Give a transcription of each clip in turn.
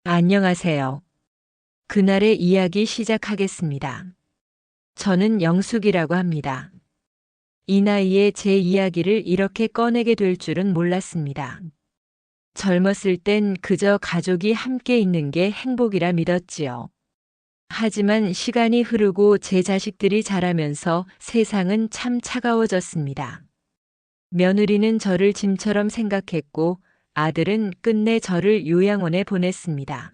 안녕하세요. 그날의 이야기 시작하겠습니다. 저는 영숙이라고 합니다. 이 나이에 제 이야기를 이렇게 꺼내게 될 줄은 몰랐습니다. 젊었을 땐 그저 가족이 함께 있는 게 행복이라 믿었지요. 하지만 시간이 흐르고 제 자식들이 자라면서 세상은 참 차가워졌습니다. 며느리는 저를 짐처럼 생각했고 아들은 끝내 저를 요양원에 보냈습니다.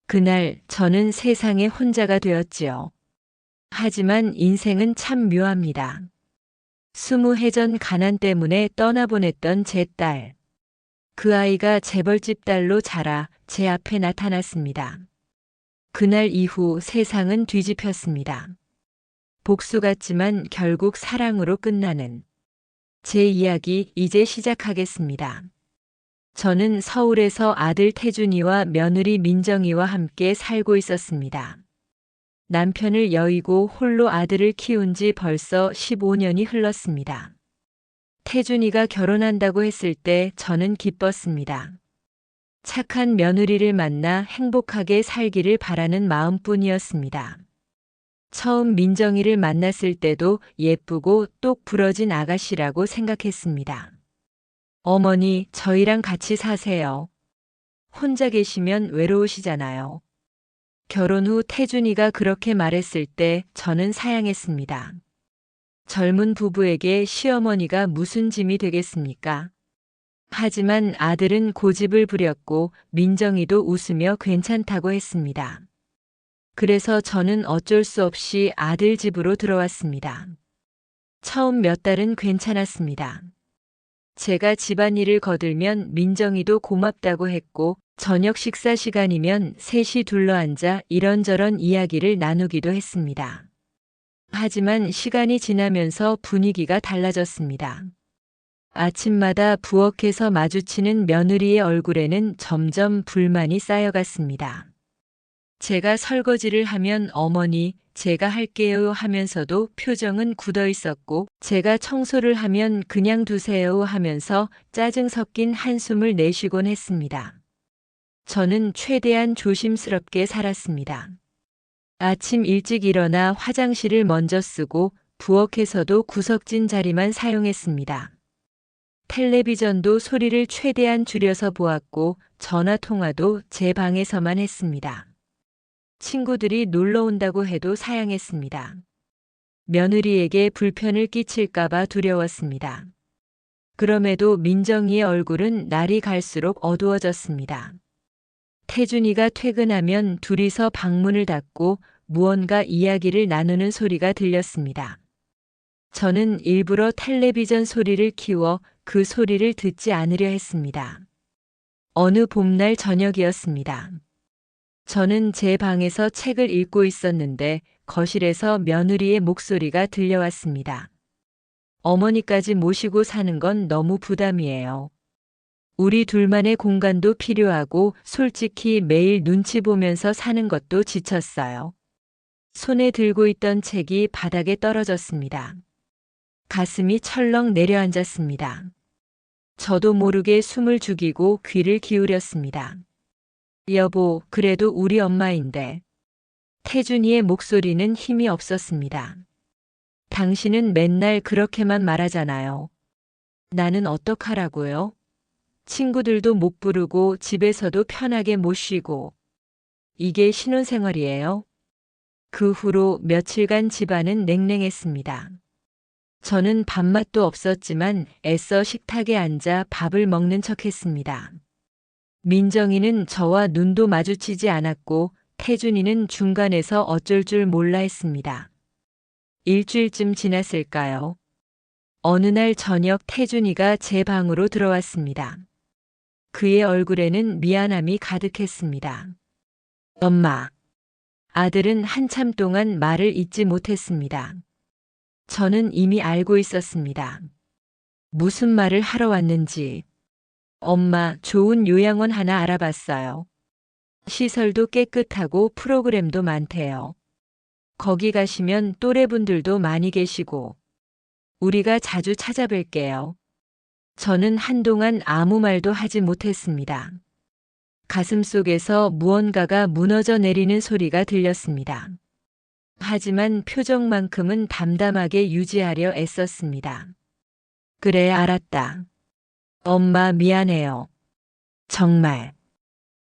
그날 저는 세상에 혼자가 되었지요. 하지만 인생은 참 묘합니다. 20해 전 가난 때문에 떠나보냈던 제 딸. 그 아이가 재벌집 딸로 자라 제 앞에 나타났습니다. 그날 이후 세상은 뒤집혔습니다. 복수 같지만 결국 사랑으로 끝나는 제 이야기 이제 시작하겠습니다. 저는 서울에서 아들 태준이와 며느리 민정이와 함께 살고 있었습니다. 남편을 여의고 홀로 아들을 키운 지 벌써 15년이 흘렀습니다. 태준이가 결혼한다고 했을 때 저는 기뻤습니다. 착한 며느리를 만나 행복하게 살기를 바라는 마음뿐이었습니다. 처음 민정이를 만났을 때도 예쁘고 똑 부러진 아가씨라고 생각했습니다. 어머니, 저희랑 같이 사세요. 혼자 계시면 외로우시잖아요. 결혼 후 태준이가 그렇게 말했을 때 저는 사양했습니다. 젊은 부부에게 시어머니가 무슨 짐이 되겠습니까? 하지만 아들은 고집을 부렸고 민정이도 웃으며 괜찮다고 했습니다. 그래서 저는 어쩔 수 없이 아들 집으로 들어왔습니다. 처음 몇 달은 괜찮았습니다. 제가 집안일을 거들면 민정이도 고맙다고 했고 저녁 식사 시간이면 셋이 둘러앉아 이런저런 이야기를 나누기도 했습니다. 하지만 시간이 지나면서 분위기가 달라졌습니다. 아침마다 부엌에서 마주치는 며느리의 얼굴에는 점점 불만이 쌓여갔습니다. 제가 설거지를 하면 어머니, 제가 할게요 하면서도 표정은 굳어 있었고 제가 청소를 하면 그냥 두세요 하면서 짜증 섞인 한숨을 내쉬곤 했습니다. 저는 최대한 조심스럽게 살았습니다. 아침 일찍 일어나 화장실을 먼저 쓰고 부엌에서도 구석진 자리만 사용했습니다. 텔레비전도 소리를 최대한 줄여서 보았고 전화 통화도 제 방에서만 했습니다. 친구들이 놀러 온다고 해도 사양했습니다. 며느리에게 불편을 끼칠까봐 두려웠습니다. 그럼에도 민정이의 얼굴은 날이 갈수록 어두워졌습니다. 태준이가 퇴근하면 둘이서 방문을 닫고 무언가 이야기를 나누는 소리가 들렸습니다. 저는 일부러 텔레비전 소리를 키워 그 소리를 듣지 않으려 했습니다. 어느 봄날 저녁이었습니다. 저는 제 방에서 책을 읽고 있었는데 거실에서 며느리의 목소리가 들려왔습니다. 어머니까지 모시고 사는 건 너무 부담이에요. 우리 둘만의 공간도 필요하고 솔직히 매일 눈치 보면서 사는 것도 지쳤어요. 손에 들고 있던 책이 바닥에 떨어졌습니다. 가슴이 철렁 내려앉았습니다. 저도 모르게 숨을 죽이고 귀를 기울였습니다. 여보, 그래도 우리 엄마인데. 태준이의 목소리는 힘이 없었습니다. 당신은 맨날 그렇게만 말하잖아요. 나는 어떡하라고요? 친구들도 못 부르고 집에서도 편하게 못 쉬고. 이게 신혼생활이에요? 그 후로 며칠간 집안은 냉랭했습니다. 저는 밥맛도 없었지만 애써 식탁에 앉아 밥을 먹는 척했습니다. 민정이는 저와 눈도 마주치지 않았고 태준이는 중간에서 어쩔 줄 몰라 했습니다. 일주일쯤 지났을까요? 어느 날 저녁 태준이가 제 방으로 들어왔습니다. 그의 얼굴에는 미안함이 가득했습니다. 엄마. 아들은 한참 동안 말을 잇지 못했습니다. 저는 이미 알고 있었습니다. 무슨 말을 하러 왔는지. 엄마, 좋은 요양원 하나 알아봤어요. 시설도 깨끗하고 프로그램도 많대요. 거기 가시면 또래분들도 많이 계시고. 우리가 자주 찾아뵐게요. 저는 한동안 아무 말도 하지 못했습니다. 가슴속에서 무언가가 무너져 내리는 소리가 들렸습니다. 하지만 표정만큼은 담담하게 유지하려 애썼습니다. 그래, 알았다. 엄마 미안해요. 정말.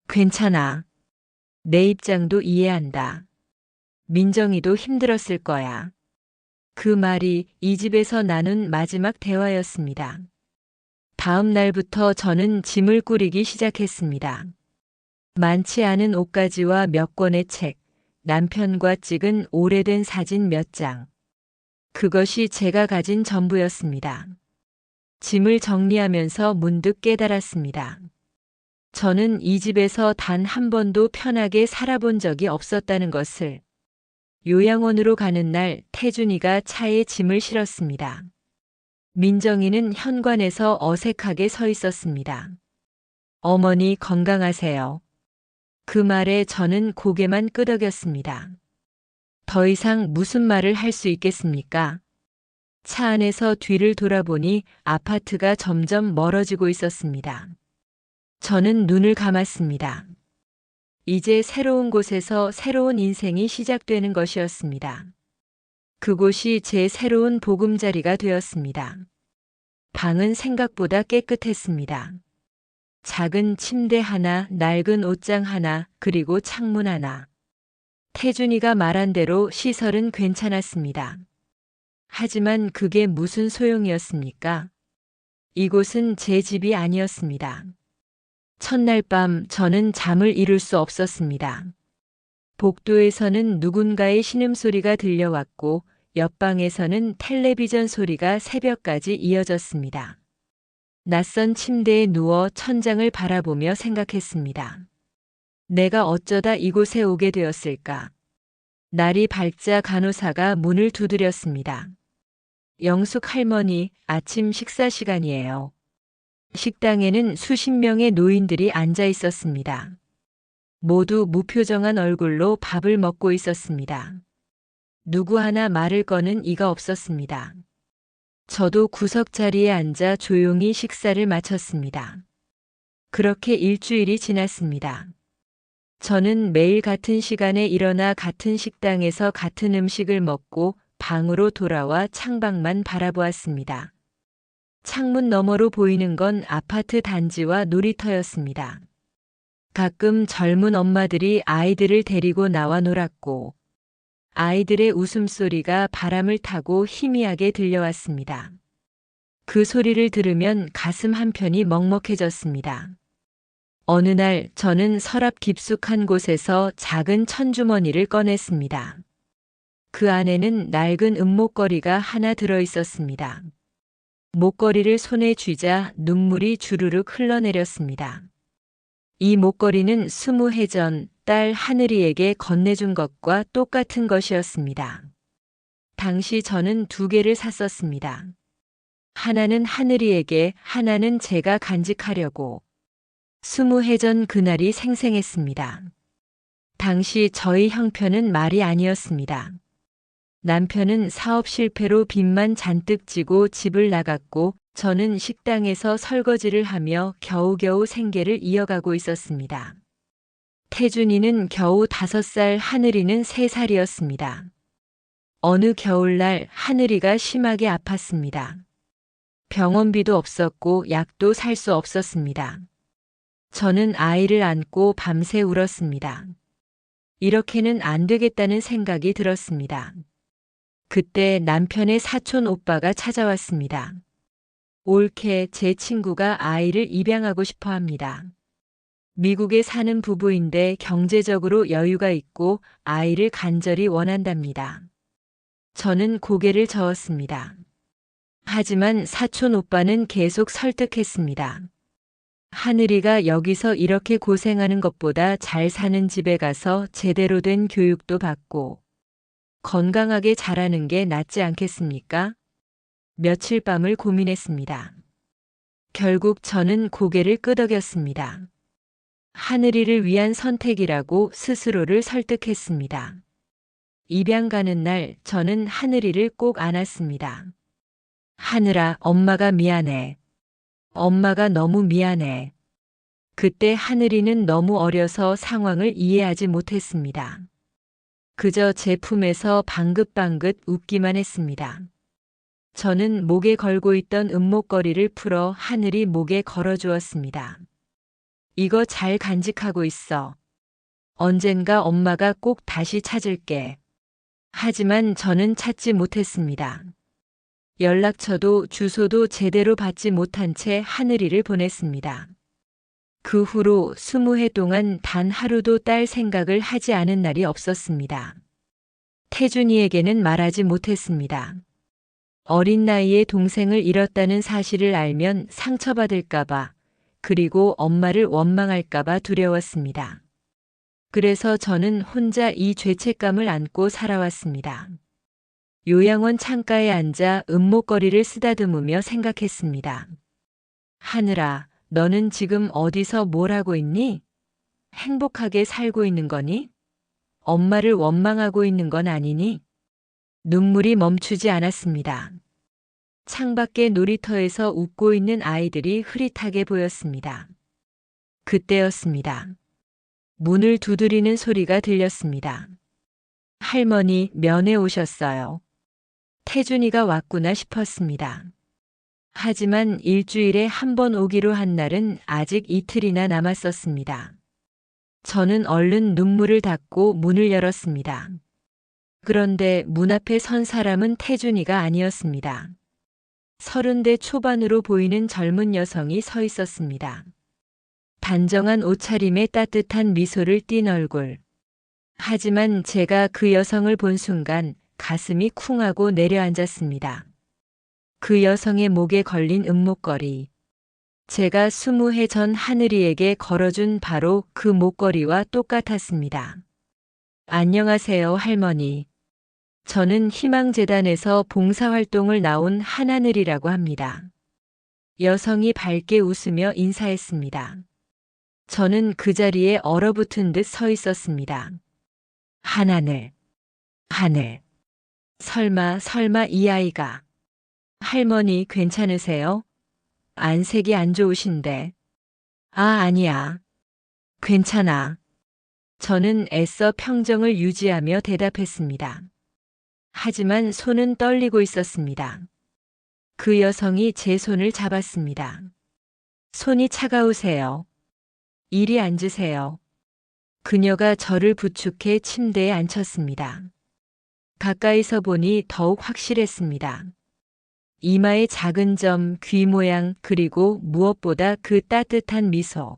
괜찮아. 내 입장도 이해한다. 민정이도 힘들었을 거야. 그 말이 이 집에서 나눈 마지막 대화였습니다. 다음 날부터 저는 짐을 꾸리기 시작했습니다. 많지 않은 옷가지와 몇 권의 책, 남편과 찍은 오래된 사진 몇 장. 그것이 제가 가진 전부였습니다. 짐을 정리하면서 문득 깨달았습니다. 저는 이 집에서 단 한 번도 편하게 살아본 적이 없었다는 것을. 요양원으로 가는 날 태준이가 차에 짐을 실었습니다. 민정이는 현관에서 어색하게 서 있었습니다. 어머니 건강하세요. 그 말에 저는 고개만 끄덕였습니다. 더 이상 무슨 말을 할 수 있겠습니까? 차 안에서 뒤를 돌아보니 아파트가 점점 멀어지고 있었습니다. 저는 눈을 감았습니다. 이제 새로운 곳에서 새로운 인생이 시작되는 것이었습니다. 그곳이 제 새로운 보금자리가 되었습니다. 방은 생각보다 깨끗했습니다. 작은 침대 하나, 낡은 옷장 하나, 그리고 창문 하나. 태준이가 말한 대로 시설은 괜찮았습니다. 하지만 그게 무슨 소용이었습니까? 이곳은 제 집이 아니었습니다. 첫날 밤 저는 잠을 이룰 수 없었습니다. 복도에서는 누군가의 신음소리가 들려왔고 옆방에서는 텔레비전 소리가 새벽까지 이어졌습니다. 낯선 침대에 누워 천장을 바라보며 생각했습니다. 내가 어쩌다 이곳에 오게 되었을까? 날이 밝자 간호사가 문을 두드렸습니다. 영숙 할머니, 아침 식사 시간이에요. 식당에는 수십 명의 노인들이 앉아 있었습니다. 모두 무표정한 얼굴로 밥을 먹고 있었습니다. 누구 하나 말을 거는 이가 없었습니다. 저도 구석 자리에 앉아 조용히 식사를 마쳤습니다. 그렇게 일주일이 지났습니다. 저는 매일 같은 시간에 일어나 같은 식당에서 같은 음식을 먹고 방으로 돌아와 창밖만 바라보았습니다. 창문 너머로 보이는 건 아파트 단지와 놀이터였습니다. 가끔 젊은 엄마들이 아이들을 데리고 나와 놀았고 아이들의 웃음소리가 바람을 타고 희미하게 들려왔습니다. 그 소리를 들으면 가슴 한편이 먹먹해졌습니다. 어느 날 저는 서랍 깊숙한 곳에서 작은 천주머니를 꺼냈습니다. 그 안에는 낡은 은목걸이가 하나 들어 있었습니다. 목걸이를 손에 쥐자 눈물이 주르륵 흘러내렸습니다. 이 목걸이는 20해 전 딸 하늘이에게 건네준 것과 똑같은 것이었습니다. 당시 저는 2개를 샀었습니다. 하나는 하늘이에게, 하나는 제가 간직하려고. 20해 전 그날이 생생했습니다. 당시 저희 형편은 말이 아니었습니다. 남편은 사업 실패로 빚만 잔뜩 지고 집을 나갔고 저는 식당에서 설거지를 하며 겨우겨우 생계를 이어가고 있었습니다. 태준이는 겨우 5살, 하늘이는 3살이었습니다. 어느 겨울날 하늘이가 심하게 아팠습니다. 병원비도 없었고 약도 살 수 없었습니다. 저는 아이를 안고 밤새 울었습니다. 이렇게는 안 되겠다는 생각이 들었습니다. 그때 남편의 사촌 오빠가 찾아왔습니다. 올케 제 친구가 아이를 입양하고 싶어 합니다. 미국에 사는 부부인데 경제적으로 여유가 있고 아이를 간절히 원한답니다. 저는 고개를 저었습니다. 하지만 사촌 오빠는 계속 설득했습니다. 하늘이가 여기서 이렇게 고생하는 것보다 잘 사는 집에 가서 제대로 된 교육도 받고 건강하게 자라는 게 낫지 않겠습니까? 며칠 밤을 고민했습니다. 결국 저는 고개를 끄덕였습니다. 하늘이를 위한 선택이라고 스스로를 설득했습니다. 입양 가는 날 저는 하늘이를 꼭 안았습니다. 하늘아, 엄마가 미안해. 엄마가 너무 미안해. 그때 하늘이는 너무 어려서 상황을 이해하지 못했습니다. 그저 제 품에서 방긋방긋 웃기만 했습니다. 저는 목에 걸고 있던 은목걸이를 풀어 하늘이 목에 걸어주었습니다. 이거 잘 간직하고 있어. 언젠가 엄마가 꼭 다시 찾을게. 하지만 저는 찾지 못했습니다. 연락처도 주소도 제대로 받지 못한 채 하늘이를 보냈습니다. 그 후로 20해 동안 단 하루도 딸 생각을 하지 않은 날이 없었습니다. 태준이에게는 말하지 못했습니다. 어린 나이에 동생을 잃었다는 사실을 알면 상처받을까봐, 그리고 엄마를 원망할까봐 두려웠습니다. 그래서 저는 혼자 이 죄책감을 안고 살아왔습니다. 요양원 창가에 앉아 은목걸이를 쓰다듬으며 생각했습니다. 하늘아, 너는 지금 어디서 뭘 하고 있니? 행복하게 살고 있는 거니? 엄마를 원망하고 있는 건 아니니? 눈물이 멈추지 않았습니다. 창밖의 놀이터에서 웃고 있는 아이들이 흐릿하게 보였습니다. 그때였습니다. 문을 두드리는 소리가 들렸습니다. 할머니, 면회 오셨어요. 태준이가 왔구나 싶었습니다. 하지만 일주일에 한 번 오기로 한 날은 아직 이틀이나 남았었습니다. 저는 얼른 눈물을 닦고 문을 열었습니다. 그런데 문 앞에 선 사람은 태준이가 아니었습니다. 30대 초반으로 보이는 젊은 여성이 서 있었습니다. 단정한 옷차림에 따뜻한 미소를 띤 얼굴. 하지만 제가 그 여성을 본 순간 가슴이 쿵하고 내려앉았습니다. 그 여성의 목에 걸린 은목걸이. 제가 20해 전 하늘이에게 걸어준 바로 그 목걸이와 똑같았습니다. 안녕하세요, 할머니. 저는 희망재단에서 봉사활동을 나온 한하늘이라고 합니다. 여성이 밝게 웃으며 인사했습니다. 저는 그 자리에 얼어붙은 듯 서 있었습니다. 한하늘, 하늘. 설마 이 아이가. 할머니 괜찮으세요? 안색이 안 좋으신데. 아니야. 괜찮아. 저는 애써 평정을 유지하며 대답했습니다. 하지만 손은 떨리고 있었습니다. 그 여성이 제 손을 잡았습니다. 손이 차가우세요. 이리 앉으세요. 그녀가 저를 부축해 침대에 앉혔습니다. 가까이서 보니 더욱 확실했습니다. 이마의 작은 점, 귀 모양, 그리고 무엇보다 그 따뜻한 미소.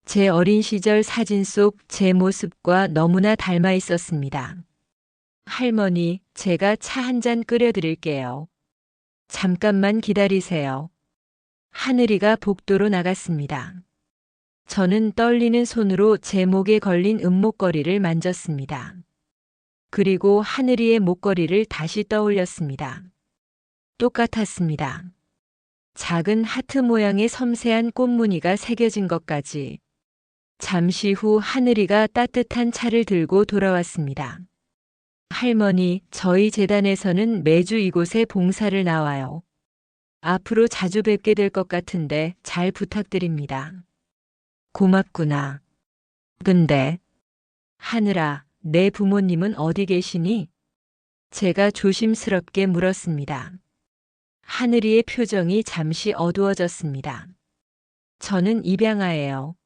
제 어린 시절 사진 속 제 모습과 너무나 닮아 있었습니다. 할머니, 제가 차 한 잔 끓여드릴게요. 잠깐만 기다리세요. 하늘이가 복도로 나갔습니다. 저는 떨리는 손으로 제 목에 걸린 은목걸이를 만졌습니다. 그리고 하늘이의 목걸이를 다시 떠올렸습니다. 똑같았습니다. 작은 하트 모양의 섬세한 꽃무늬가 새겨진 것까지. 잠시 후 하늘이가 따뜻한 차를 들고 돌아왔습니다. 할머니, 저희 재단에서는 매주 이곳에 봉사를 나와요. 앞으로 자주 뵙게 될 것 같은데 잘 부탁드립니다. 고맙구나. 근데, 하늘아, 내 부모님은 어디 계시니? 제가 조심스럽게 물었습니다. 하늘이의 표정이 잠시 어두워졌습니다. 저는 입양아예요.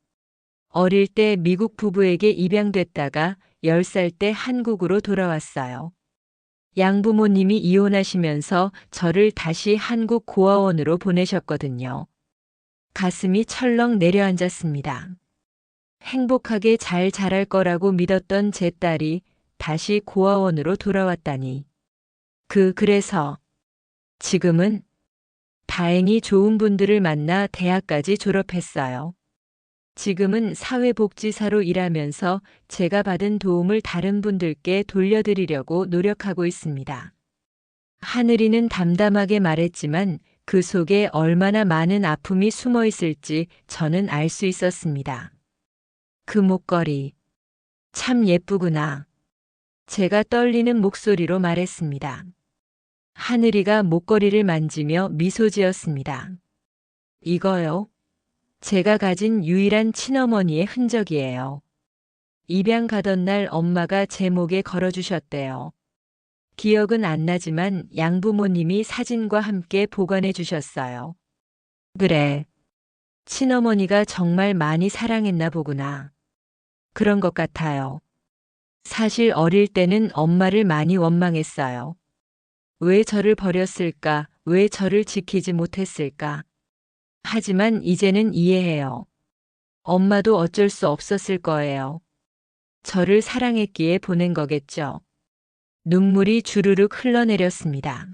어릴 때 미국 부부에게 입양됐다가 10살 때 한국으로 돌아왔어요. 양부모님이 이혼하시면서 저를 다시 한국 고아원으로 보내셨거든요. 가슴이 철렁 내려앉았습니다. 행복하게 잘 자랄 거라고 믿었던 제 딸이 다시 고아원으로 돌아왔다니. 그래서 지금은 다행히 좋은 분들을 만나 대학까지 졸업했어요. 지금은 사회복지사로 일하면서 제가 받은 도움을 다른 분들께 돌려드리려고 노력하고 있습니다. 하늘이는 담담하게 말했지만 그 속에 얼마나 많은 아픔이 숨어 있을지 저는 알 수 있었습니다. 그 목걸이. 참 예쁘구나. 제가 떨리는 목소리로 말했습니다. 하늘이가 목걸이를 만지며 미소 지었습니다. 이거요? 제가 가진 유일한 친어머니의 흔적이에요. 입양 가던 날 엄마가 제 목에 걸어주셨대요. 기억은 안 나지만 양부모님이 사진과 함께 보관해 주셨어요. 그래, 친어머니가 정말 많이 사랑했나 보구나. 그런 것 같아요. 사실 어릴 때는 엄마를 많이 원망했어요. 왜 저를 버렸을까? 왜 저를 지키지 못했을까? 하지만 이제는 이해해요. 엄마도 어쩔 수 없었을 거예요. 저를 사랑했기에 보낸 거겠죠. 눈물이 주르륵 흘러내렸습니다.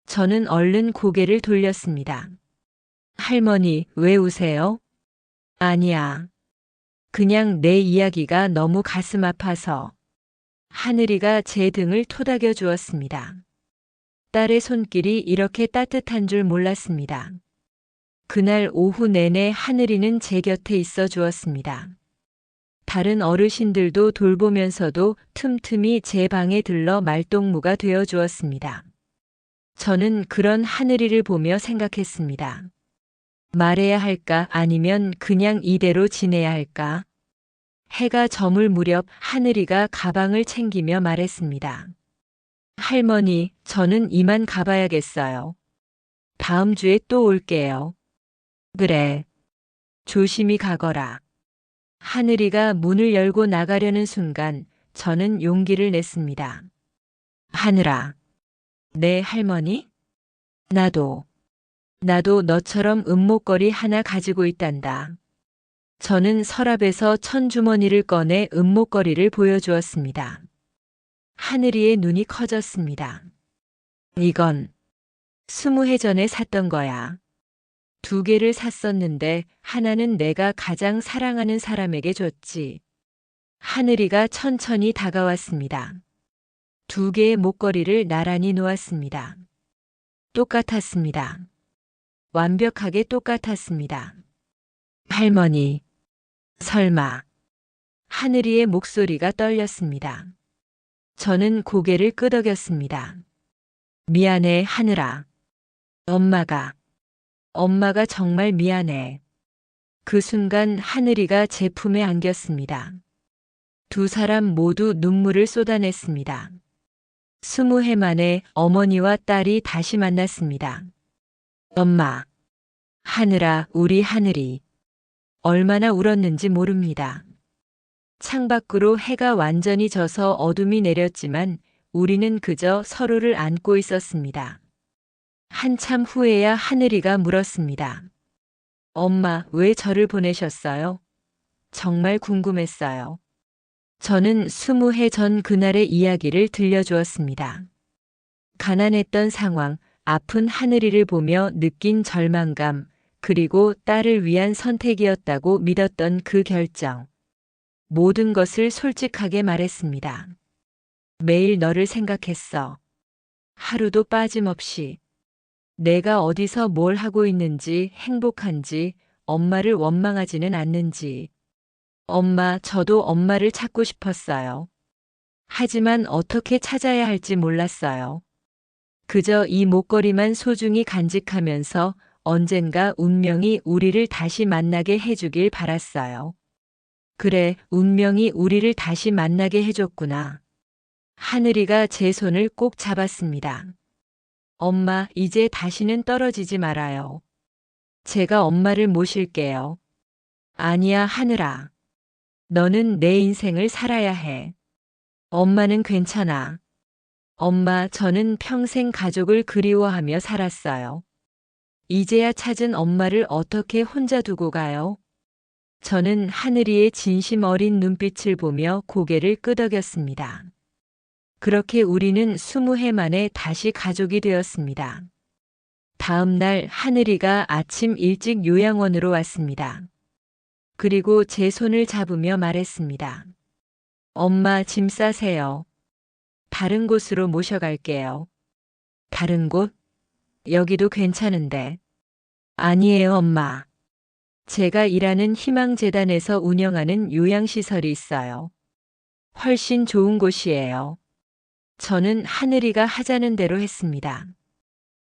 저는 얼른 고개를 돌렸습니다. 할머니, 왜 우세요? 아니야. 그냥 내 이야기가 너무 가슴 아파서. 하늘이가 제 등을 토닥여 주었습니다. 딸의 손길이 이렇게 따뜻한 줄 몰랐습니다. 그날 오후 내내 하늘이는 제 곁에 있어 주었습니다. 다른 어르신들도 돌보면서도 틈틈이 제 방에 들러 말동무가 되어 주었습니다. 저는 그런 하늘이를 보며 생각했습니다. 말해야 할까 아니면 그냥 이대로 지내야 할까? 해가 저물 무렵 하늘이가 가방을 챙기며 말했습니다. 할머니, 저는 이만 가봐야겠어요. 다음 주에 또 올게요. 그래. 조심히 가거라. 하늘이가 문을 열고 나가려는 순간 저는 용기를 냈습니다. 하늘아. 네, 할머니? 나도 너처럼 은목걸이 하나 가지고 있단다. 저는 서랍에서 천주머니를 꺼내 은목걸이를 보여주었습니다. 하늘이의 눈이 커졌습니다. 이건 20해 전에 샀던 거야. 2개를 샀었는데 하나는 내가 가장 사랑하는 사람에게 줬지. 하늘이가 천천히 다가왔습니다. 2개의 목걸이를 나란히 놓았습니다. 똑같았습니다. 완벽하게 똑같았습니다. 할머니, 설마. 하늘이의 목소리가 떨렸습니다. 저는 고개를 끄덕였습니다. 미안해, 하늘아. 엄마가 정말 미안해. 그 순간 하늘이가 제 품에 안겼습니다. 2 사람 모두 눈물을 쏟아냈습니다. 20해 만에 어머니와 딸이 다시 만났습니다. 엄마, 하늘아, 우리 하늘이. 얼마나 울었는지 모릅니다. 창밖으로 해가 완전히 져서 어둠이 내렸지만 우리는 그저 서로를 안고 있었습니다. 한참 후에야 하늘이가 물었습니다. 엄마, 왜 저를 보내셨어요? 정말 궁금했어요. 저는 20해 전 그날의 이야기를 들려주었습니다. 가난했던 상황, 아픈 하늘이를 보며 느낀 절망감, 그리고 딸을 위한 선택이었다고 믿었던 그 결정. 모든 것을 솔직하게 말했습니다. 매일 너를 생각했어. 하루도 빠짐없이. 내가 어디서 뭘 하고 있는지, 행복한지, 엄마를 원망하지는 않는지. 엄마, 저도 엄마를 찾고 싶었어요. 하지만 어떻게 찾아야 할지 몰랐어요. 그저 이 목걸이만 소중히 간직하면서 언젠가 운명이 우리를 다시 만나게 해주길 바랐어요. 그래, 운명이 우리를 다시 만나게 해줬구나. 하늘이가 제 손을 꼭 잡았습니다. 엄마, 이제 다시는 떨어지지 말아요. 제가 엄마를 모실게요. 아니야, 하늘아. 너는 내 인생을 살아야 해. 엄마는 괜찮아. 엄마, 저는 평생 가족을 그리워하며 살았어요. 이제야 찾은 엄마를 어떻게 혼자 두고 가요? 저는 하늘이의 진심 어린 눈빛을 보며 고개를 끄덕였습니다. 그렇게 우리는 20해 만에 다시 가족이 되었습니다. 다음 날 하늘이가 아침 일찍 요양원으로 왔습니다. 그리고 제 손을 잡으며 말했습니다. 엄마, 짐 싸세요. 다른 곳으로 모셔갈게요. 다른 곳? 여기도 괜찮은데. 아니에요, 엄마. 제가 일하는 희망재단에서 운영하는 요양시설이 있어요. 훨씬 좋은 곳이에요. 저는 하늘이가 하자는 대로 했습니다.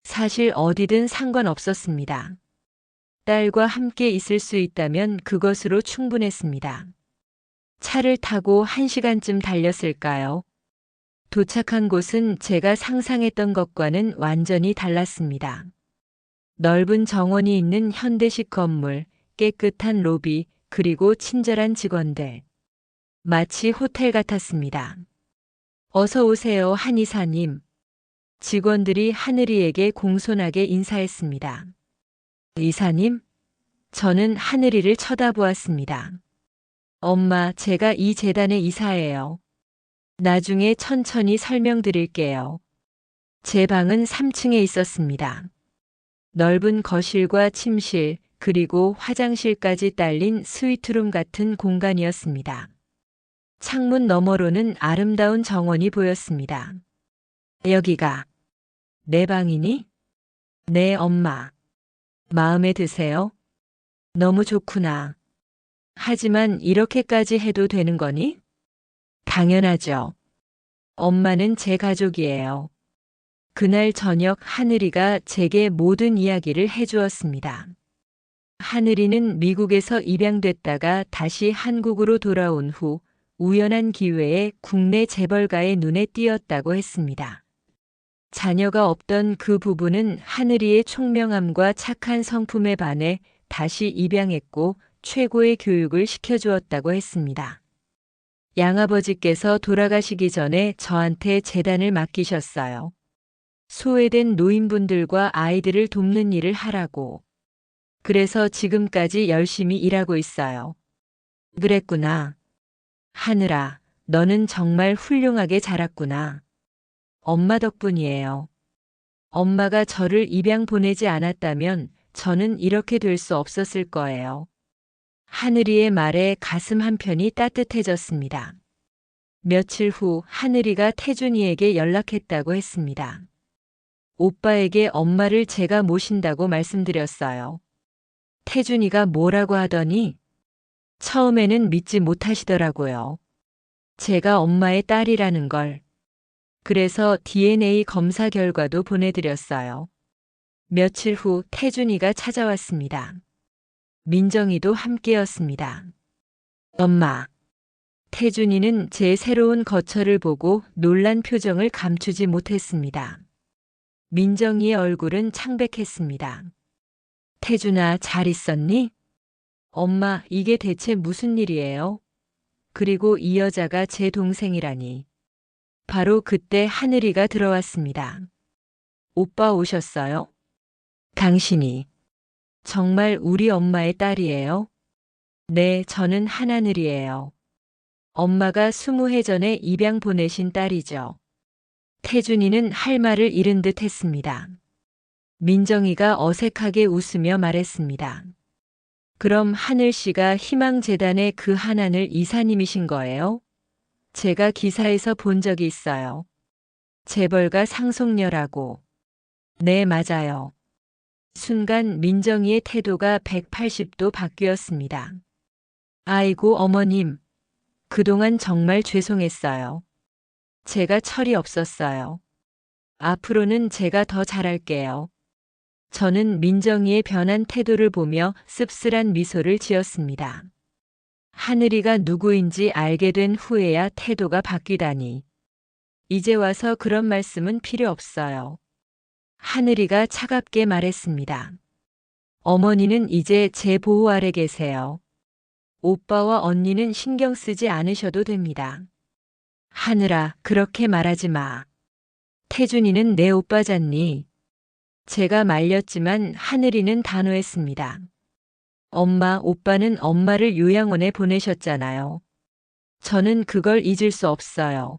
사실 어디든 상관없었습니다. 딸과 함께 있을 수 있다면 그것으로 충분했습니다. 차를 타고 1시간쯤 달렸을까요? 도착한 곳은 제가 상상했던 것과는 완전히 달랐습니다. 넓은 정원이 있는 현대식 건물, 깨끗한 로비, 그리고 친절한 직원들. 마치 호텔 같았습니다. 어서 오세요, 한이사님. 직원들이 하늘이에게 공손하게 인사했습니다. 이사님? 저는 하늘이를 쳐다보았습니다. 엄마, 제가 이 재단의 이사예요. 나중에 천천히 설명드릴게요. 제 방은 3층에 있었습니다. 넓은 거실과 침실, 그리고 화장실까지 딸린 스위트룸 같은 공간이었습니다. 창문 너머로는 아름다운 정원이 보였습니다. 여기가 내 방이니? 네, 엄마. 마음에 드세요? 너무 좋구나. 하지만 이렇게까지 해도 되는 거니? 당연하죠. 엄마는 제 가족이에요. 그날 저녁 하늘이가 제게 모든 이야기를 해주었습니다. 하늘이는 미국에서 입양됐다가 다시 한국으로 돌아온 후 우연한 기회에 국내 재벌가의 눈에 띄었다고 했습니다. 자녀가 없던 그 부부는 하늘이의 총명함과 착한 성품에 반해 다시 입양했고 최고의 교육을 시켜주었다고 했습니다. 양아버지께서 돌아가시기 전에 저한테 재단을 맡기셨어요. 소외된 노인분들과 아이들을 돕는 일을 하라고. 그래서 지금까지 열심히 일하고 있어요. 그랬구나. 하늘아, 너는 정말 훌륭하게 자랐구나. 엄마 덕분이에요. 엄마가 저를 입양 보내지 않았다면 저는 이렇게 될 수 없었을 거예요. 하늘이의 말에 가슴 한편이 따뜻해졌습니다. 며칠 후 하늘이가 태준이에게 연락했다고 했습니다. 오빠에게 엄마를 제가 모신다고 말씀드렸어요. 태준이가 뭐라고 하더니 처음에는 믿지 못하시더라고요. 제가 엄마의 딸이라는 걸. 그래서 DNA 검사 결과도 보내드렸어요. 며칠 후 태준이가 찾아왔습니다. 민정이도 함께였습니다. 엄마. 태준이는 제 새로운 거처를 보고 놀란 표정을 감추지 못했습니다. 민정이의 얼굴은 창백했습니다. 태준아, 잘 있었니? 엄마, 이게 대체 무슨 일이에요? 그리고 이 여자가 제 동생이라니. 바로 그때 하늘이가 들어왔습니다. 오빠 오셨어요? 당신이 정말 우리 엄마의 딸이에요? 네, 저는 한하늘이에요. 엄마가 20해 전에 입양 보내신 딸이죠. 태준이는 할 말을 잃은 듯 했습니다. 민정이가 어색하게 웃으며 말했습니다. 그럼 하늘 씨가 희망재단의 그 한하늘 이사님이신 거예요? 제가 기사에서 본 적이 있어요. 재벌가 상속녀라고. 네, 맞아요. 순간 민정이의 태도가 180도 바뀌었습니다. 아이고, 어머님. 그동안 정말 죄송했어요. 제가 철이 없었어요. 앞으로는 제가 더 잘할게요. 저는 민정이의 변한 태도를 보며 씁쓸한 미소를 지었습니다. 하늘이가 누구인지 알게 된 후에야 태도가 바뀌다니. 이제 와서 그런 말씀은 필요 없어요. 하늘이가 차갑게 말했습니다. 어머니는 이제 제 보호 아래 계세요. 오빠와 언니는 신경 쓰지 않으셔도 됩니다. 하늘아, 그렇게 말하지 마. 태준이는 내 오빠잖니. 제가 말렸지만 하늘이는 단호했습니다. 엄마, 오빠는 엄마를 요양원에 보내셨잖아요. 저는 그걸 잊을 수 없어요.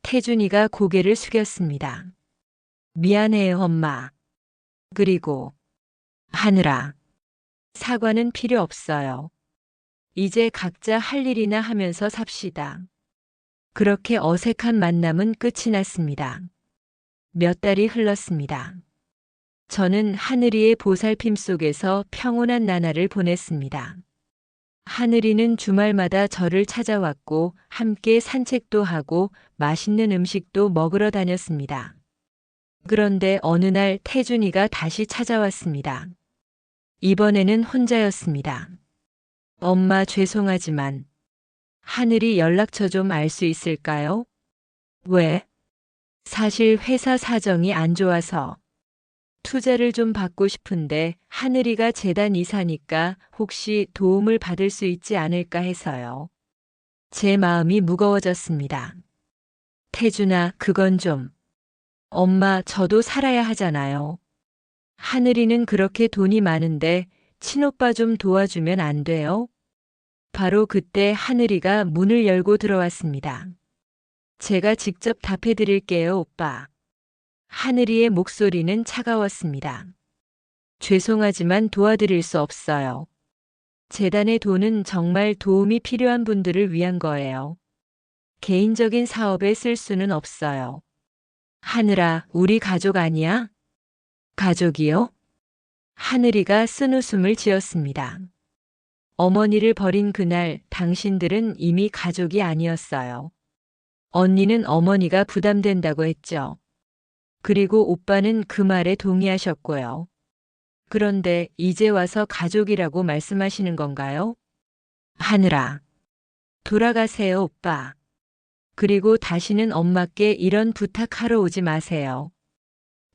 태준이가 고개를 숙였습니다. 미안해요, 엄마. 그리고 하늘아, 사과는 필요 없어요. 이제 각자 할 일이나 하면서 삽시다. 그렇게 어색한 만남은 끝이 났습니다. 몇 달이 흘렀습니다. 저는 하늘이의 보살핌 속에서 평온한 나날을 보냈습니다. 하늘이는 주말마다 저를 찾아왔고 함께 산책도 하고 맛있는 음식도 먹으러 다녔습니다. 그런데 어느 날 태준이가 다시 찾아왔습니다. 이번에는 혼자였습니다. 엄마 죄송하지만 하늘이 연락처 좀 알 수 있을까요? 왜? 사실 회사 사정이 안 좋아서 투자를 좀 받고 싶은데 하늘이가 재단 이사니까 혹시 도움을 받을 수 있지 않을까 해서요. 제 마음이 무거워졌습니다. 태준아, 그건 좀. 엄마, 저도 살아야 하잖아요. 하늘이는 그렇게 돈이 많은데 친오빠 좀 도와주면 안 돼요? 바로 그때 하늘이가 문을 열고 들어왔습니다. 제가 직접 답해 드릴게요, 오빠. 하늘이의 목소리는 차가웠습니다. 죄송하지만 도와드릴 수 없어요. 재단의 돈은 정말 도움이 필요한 분들을 위한 거예요. 개인적인 사업에 쓸 수는 없어요. 하늘아, 우리 가족 아니야? 가족이요? 하늘이가 쓴웃음을 지었습니다. 어머니를 버린 그날 당신들은 이미 가족이 아니었어요. 언니는 어머니가 부담된다고 했죠. 그리고 오빠는 그 말에 동의하셨고요. 그런데 이제 와서 가족이라고 말씀하시는 건가요? 하늘아, 돌아가세요, 오빠. 그리고 다시는 엄마께 이런 부탁하러 오지 마세요.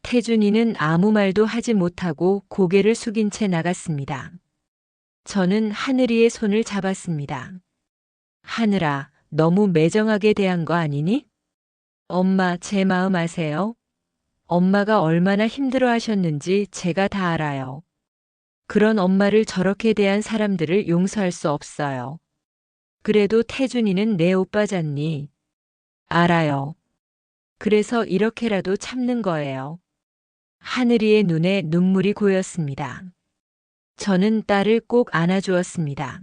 태준이는 아무 말도 하지 못하고 고개를 숙인 채 나갔습니다. 저는 하늘이의 손을 잡았습니다. 하늘아, 너무 매정하게 대한 거 아니니? 엄마, 제 마음 아세요? 엄마가 얼마나 힘들어 하셨는지 제가 다 알아요. 그런 엄마를 저렇게 대한 사람들을 용서할 수 없어요. 그래도 태준이는 내 오빠잖니. 알아요. 그래서 이렇게라도 참는 거예요. 하늘이의 눈에 눈물이 고였습니다. 저는 딸을 꼭 안아주었습니다.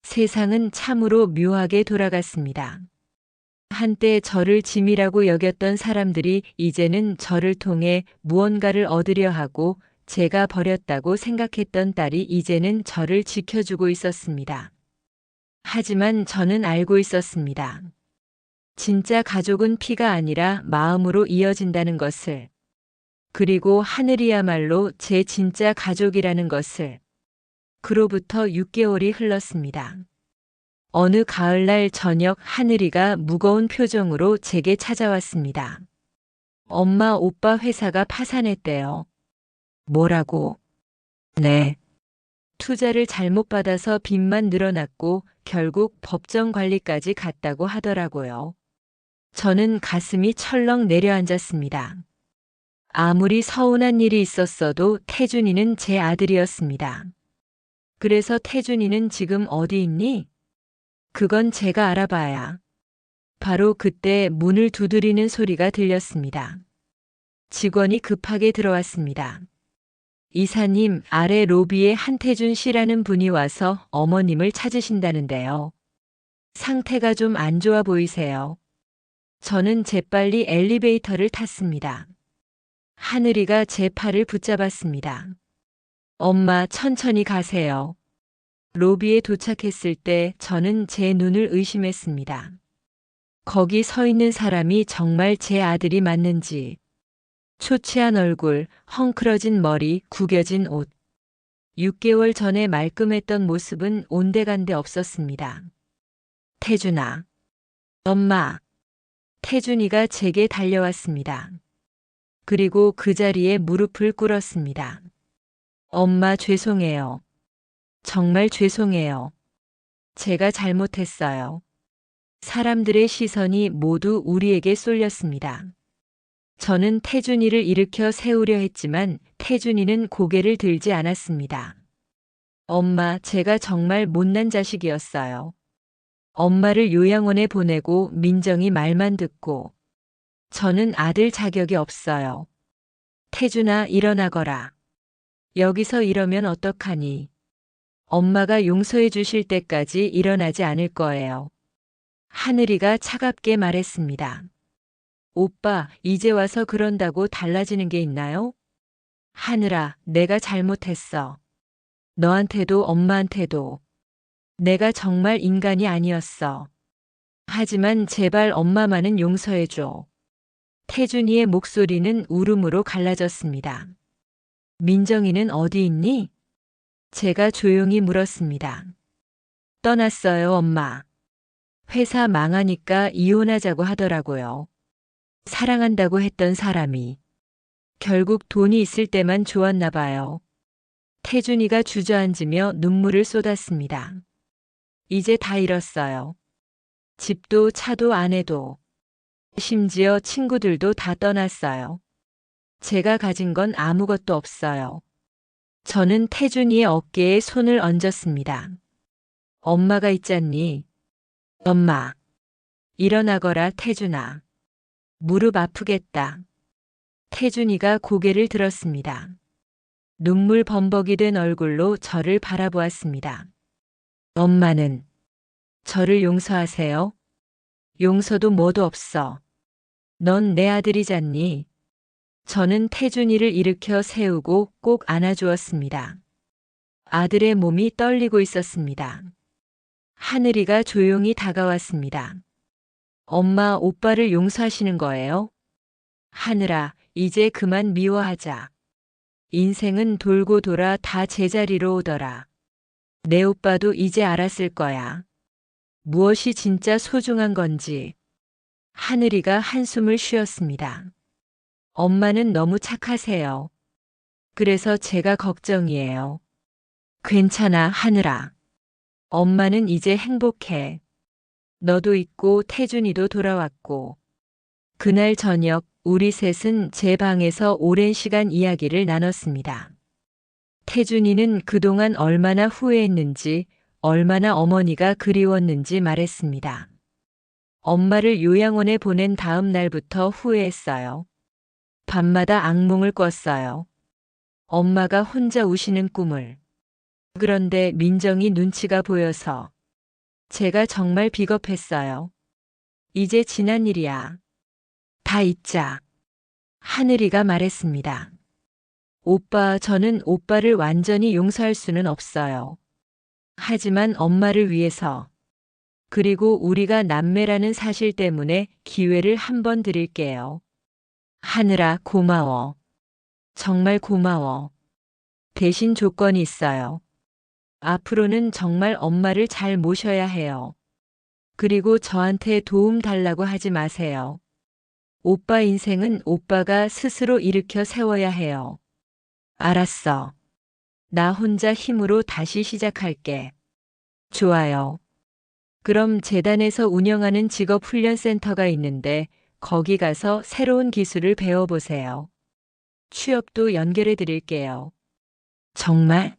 세상은 참으로 묘하게 돌아갔습니다. 한때 저를 짐이라고 여겼던 사람들이 이제는 저를 통해 무언가를 얻으려 하고 제가 버렸다고 생각했던 딸이 이제는 저를 지켜주고 있었습니다. 하지만 저는 알고 있었습니다. 진짜 가족은 피가 아니라 마음으로 이어진다는 것을. 그리고 하늘이야말로 제 진짜 가족이라는 것을. 그로부터 6개월이 흘렀습니다. 어느 가을날 저녁 하늘이가 무거운 표정으로 제게 찾아왔습니다. 엄마, 오빠 회사가 파산했대요. 뭐라고? 네. 투자를 잘못 받아서 빚만 늘어났고 결국 법정 관리까지 갔다고 하더라고요. 저는 가슴이 철렁 내려앉았습니다. 아무리 서운한 일이 있었어도 태준이는 제 아들이었습니다. 그래서 태준이는 지금 어디 있니? 그건 제가 알아봐야. 바로 그때 문을 두드리는 소리가 들렸습니다. 직원이 급하게 들어왔습니다. 이사님, 아래 로비에 한태준 씨라는 분이 와서 어머님을 찾으신다는데요. 상태가 좀 안 좋아 보이세요. 저는 재빨리 엘리베이터를 탔습니다. 하늘이가 제 팔을 붙잡았습니다. 엄마, 천천히 가세요. 로비에 도착했을 때 저는 제 눈을 의심했습니다. 거기 서 있는 사람이 정말 제 아들이 맞는지. 초췌한 얼굴, 헝클어진 머리, 구겨진 옷. 6개월 전에 말끔했던 모습은 온데간데 없었습니다. 태준아. 엄마. 태준이가 제게 달려왔습니다. 그리고 그 자리에 무릎을 꿇었습니다. 엄마, 죄송해요. 정말 죄송해요. 제가 잘못했어요. 사람들의 시선이 모두 우리에게 쏠렸습니다. 저는 태준이를 일으켜 세우려 했지만 태준이는 고개를 들지 않았습니다. 엄마, 제가 정말 못난 자식이었어요. 엄마를 요양원에 보내고 민정이 말만 듣고. 저는 아들 자격이 없어요. 태준아, 일어나거라. 여기서 이러면 어떡하니? 엄마가 용서해 주실 때까지 일어나지 않을 거예요. 하늘이가 차갑게 말했습니다. 오빠, 이제 와서 그런다고 달라지는 게 있나요? 하늘아, 내가 잘못했어. 너한테도 엄마한테도. 내가 정말 인간이 아니었어. 하지만 제발 엄마만은 용서해줘. 태준이의 목소리는 울음으로 갈라졌습니다. 민정이는 어디 있니? 제가 조용히 물었습니다. 떠났어요, 엄마. 회사 망하니까 이혼하자고 하더라고요. 사랑한다고 했던 사람이 결국 돈이 있을 때만 좋았나 봐요. 태준이가 주저앉으며 눈물을 쏟았습니다. 이제 다 잃었어요. 집도 차도 아내도 심지어 친구들도 다 떠났어요. 제가 가진 건 아무것도 없어요. 저는 태준이의 어깨에 손을 얹었습니다. 엄마가 있잖니. 엄마. 일어나거라, 태준아. 무릎 아프겠다. 태준이가 고개를 들었습니다. 눈물 범벅이 된 얼굴로 저를 바라보았습니다. 엄마는 저를 용서하세요. 용서도 뭐도 없어. 넌 내 아들이잖니. 저는 태준이를 일으켜 세우고 꼭 안아주었습니다. 아들의 몸이 떨리고 있었습니다. 하늘이가 조용히 다가왔습니다. 엄마, 오빠를 용서하시는 거예요? 하늘아, 이제 그만 미워하자. 인생은 돌고 돌아 다 제자리로 오더라. 내 오빠도 이제 알았을 거야. 무엇이 진짜 소중한 건지. 하늘이가 한숨을 쉬었습니다. 엄마는 너무 착하세요. 그래서 제가 걱정이에요. 괜찮아, 하늘아. 엄마는 이제 행복해. 너도 있고 태준이도 돌아왔고. 그날 저녁 우리 셋은 제 방에서 오랜 시간 이야기를 나눴습니다. 태준이는 그동안 얼마나 후회했는지, 얼마나 어머니가 그리웠는지 말했습니다. 엄마를 요양원에 보낸 다음 날부터 후회했어요. 밤마다 악몽을 꿨어요. 엄마가 혼자 우시는 꿈을. 그런데 민정이 눈치가 보여서 제가 정말 비겁했어요. 이제 지난 일이야. 다 잊자. 하늘이가 말했습니다. 오빠, 저는 오빠를 완전히 용서할 수는 없어요. 하지만 엄마를 위해서, 그리고 우리가 남매라는 사실 때문에 기회를 한 번 드릴게요. 하늘아, 고마워. 정말 고마워. 대신 조건이 있어요. 앞으로는 정말 엄마를 잘 모셔야 해요. 그리고 저한테 도움 달라고 하지 마세요. 오빠 인생은 오빠가 스스로 일으켜 세워야 해요. 알았어. 나 혼자 힘으로 다시 시작할게. 좋아요. 그럼 재단에서 운영하는 직업훈련센터가 있는데 거기 가서 새로운 기술을 배워보세요. 취업도 연결해 드릴게요. 정말?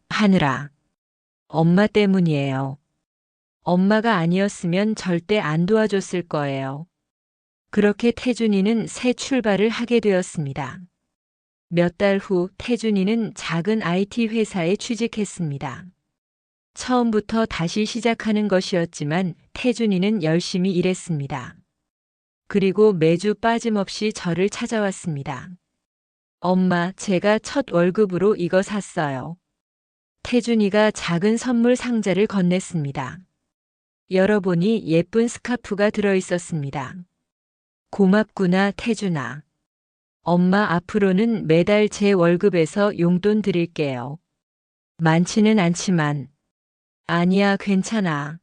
하늘아. 엄마 때문이에요. 엄마가 아니었으면 절대 안 도와줬을 거예요. 그렇게 태준이는 새 출발을 하게 되었습니다. 몇 달 후 태준이는 작은 IT 회사에 취직했습니다. 처음부터 다시 시작하는 것이었지만 태준이는 열심히 일했습니다. 그리고 매주 빠짐없이 저를 찾아왔습니다. 엄마, 제가 첫 월급으로 이거 샀어요. 태준이가 작은 선물 상자를 건넸습니다. 열어보니 예쁜 스카프가 들어있었습니다. 고맙구나, 태준아. 엄마, 앞으로는 매달 제 월급에서 용돈 드릴게요. 많지는 않지만. 아니야, 괜찮아.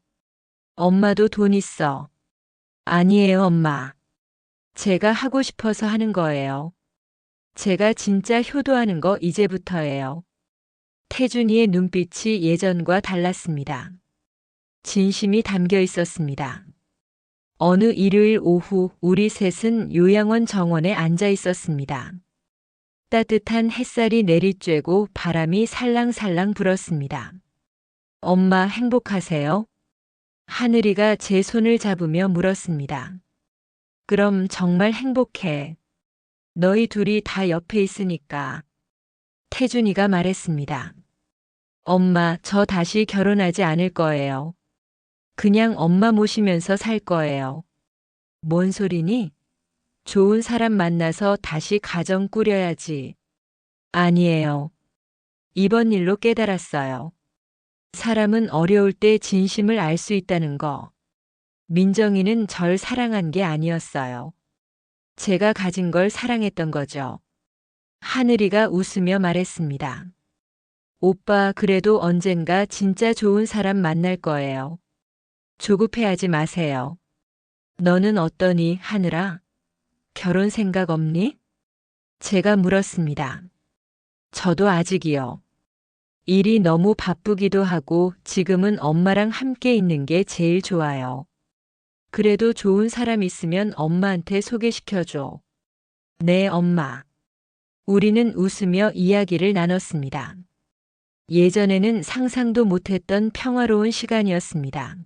엄마도 돈 있어. 아니에요, 엄마. 제가 하고 싶어서 하는 거예요. 제가 진짜 효도하는 거 이제부터예요. 태준이의 눈빛이 예전과 달랐습니다. 진심이 담겨 있었습니다. 어느 일요일 오후 우리 셋은 요양원 정원에 앉아 있었습니다. 따뜻한 햇살이 내리쬐고 바람이 살랑살랑 불었습니다. 엄마, 행복하세요? 하늘이가 제 손을 잡으며 물었습니다. 그럼 정말 행복해. 너희 둘이 다 옆에 있으니까. 태준이가 말했습니다. 엄마, 저 다시 결혼하지 않을 거예요. 그냥 엄마 모시면서 살 거예요. 뭔 소리니? 좋은 사람 만나서 다시 가정 꾸려야지. 아니에요. 이번 일로 깨달았어요. 사람은 어려울 때 진심을 알 수 있다는 거. 민정이는 절 사랑한 게 아니었어요. 제가 가진 걸 사랑했던 거죠. 하늘이가 웃으며 말했습니다. 오빠, 그래도 언젠가 진짜 좋은 사람 만날 거예요. 조급해하지 마세요. 너는 어떠니, 하늘아? 결혼 생각 없니? 제가 물었습니다. 저도 아직이요. 일이 너무 바쁘기도 하고 지금은 엄마랑 함께 있는 게 제일 좋아요. 그래도 좋은 사람 있으면 엄마한테 소개시켜줘. 네, 엄마. 우리는 웃으며 이야기를 나눴습니다. 예전에는 상상도 못했던 평화로운 시간이었습니다.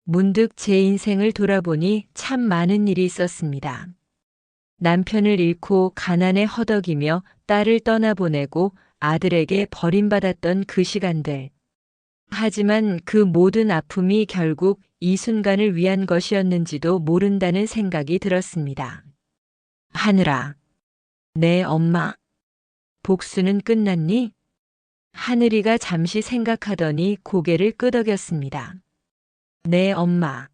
문득 제 인생을 돌아보니 참 많은 일이 있었습니다. 남편을 잃고 가난에 허덕이며 딸을 떠나보내고 아들에게 버림받았던 그 시간들. 하지만 그 모든 아픔이 결국 이 순간을 위한 것이었는지도 모른다는 생각이 들었습니다. 하늘아. 네, 엄마. 복수는 끝났니? 하늘이가 잠시 생각하더니 고개를 끄덕였습니다. 네, 엄마.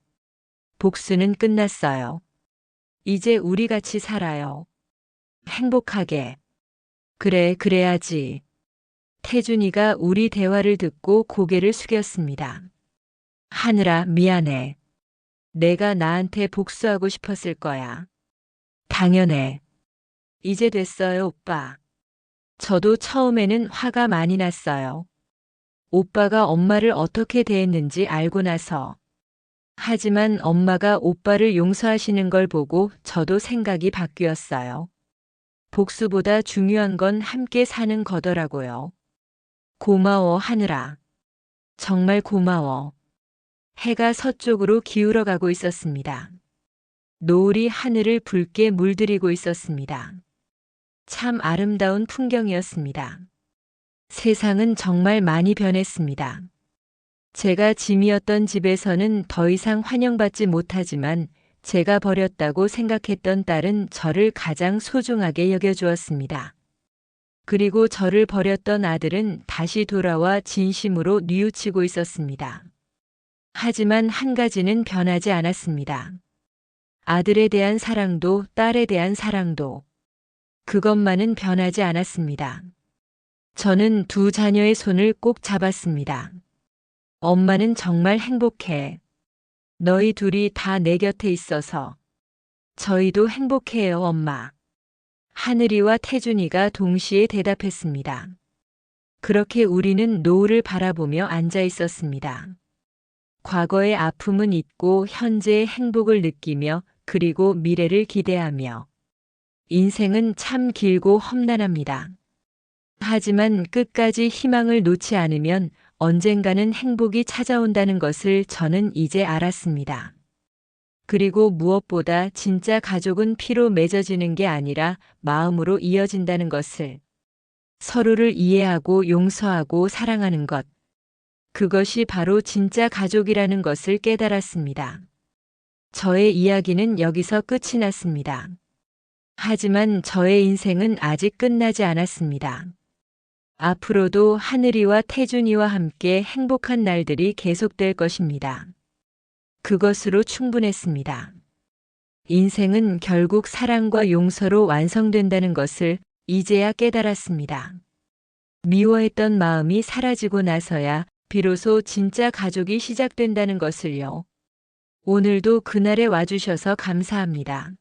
복수는 끝났어요. 이제 우리 같이 살아요. 행복하게. 그래, 그래야지. 태준이가 우리 대화를 듣고 고개를 숙였습니다. 하늘아, 미안해. 내가 나한테 복수하고 싶었을 거야. 당연해. 이제 됐어요, 오빠. 저도 처음에는 화가 많이 났어요. 오빠가 엄마를 어떻게 대했는지 알고 나서. 하지만 엄마가 오빠를 용서하시는 걸 보고 저도 생각이 바뀌었어요. 복수보다 중요한 건 함께 사는 거더라고요. 고마워, 하늘아. 정말 고마워. 해가 서쪽으로 기울어 가고 있었습니다. 노을이 하늘을 붉게 물들이고 있었습니다. 참 아름다운 풍경이었습니다. 세상은 정말 많이 변했습니다. 제가 짐이었던 집에서는 더 이상 환영받지 못하지만 제가 버렸다고 생각했던 딸은 저를 가장 소중하게 여겨주었습니다. 그리고 저를 버렸던 아들은 다시 돌아와 진심으로 뉘우치고 있었습니다. 하지만 한 가지는 변하지 않았습니다. 아들에 대한 사랑도 딸에 대한 사랑도 그것만은 변하지 않았습니다. 저는 두 자녀의 손을 꼭 잡았습니다. 엄마는 정말 행복해. 너희 둘이 다 내 곁에 있어서. 저희도 행복해요, 엄마. 하늘이와 태준이가 동시에 대답했습니다. 그렇게 우리는 노을을 바라보며 앉아 있었습니다. 과거의 아픔은 잊고 현재의 행복을 느끼며 그리고 미래를 기대하며. 인생은 참 길고 험난합니다. 하지만 끝까지 희망을 놓지 않으면 언젠가는 행복이 찾아온다는 것을 저는 이제 알았습니다. 그리고 무엇보다 진짜 가족은 피로 맺어지는 게 아니라 마음으로 이어진다는 것을. 서로를 이해하고 용서하고 사랑하는 것. 그것이 바로 진짜 가족이라는 것을 깨달았습니다. 저의 이야기는 여기서 끝이 났습니다. 하지만 저의 인생은 아직 끝나지 않았습니다. 앞으로도 하늘이와 태준이와 함께 행복한 날들이 계속될 것입니다. 그것으로 충분했습니다. 인생은 결국 사랑과 용서로 완성된다는 것을 이제야 깨달았습니다. 미워했던 마음이 사라지고 나서야 비로소 진짜 가족이 시작된다는 것을요. 오늘도 그날에 와주셔서 감사합니다.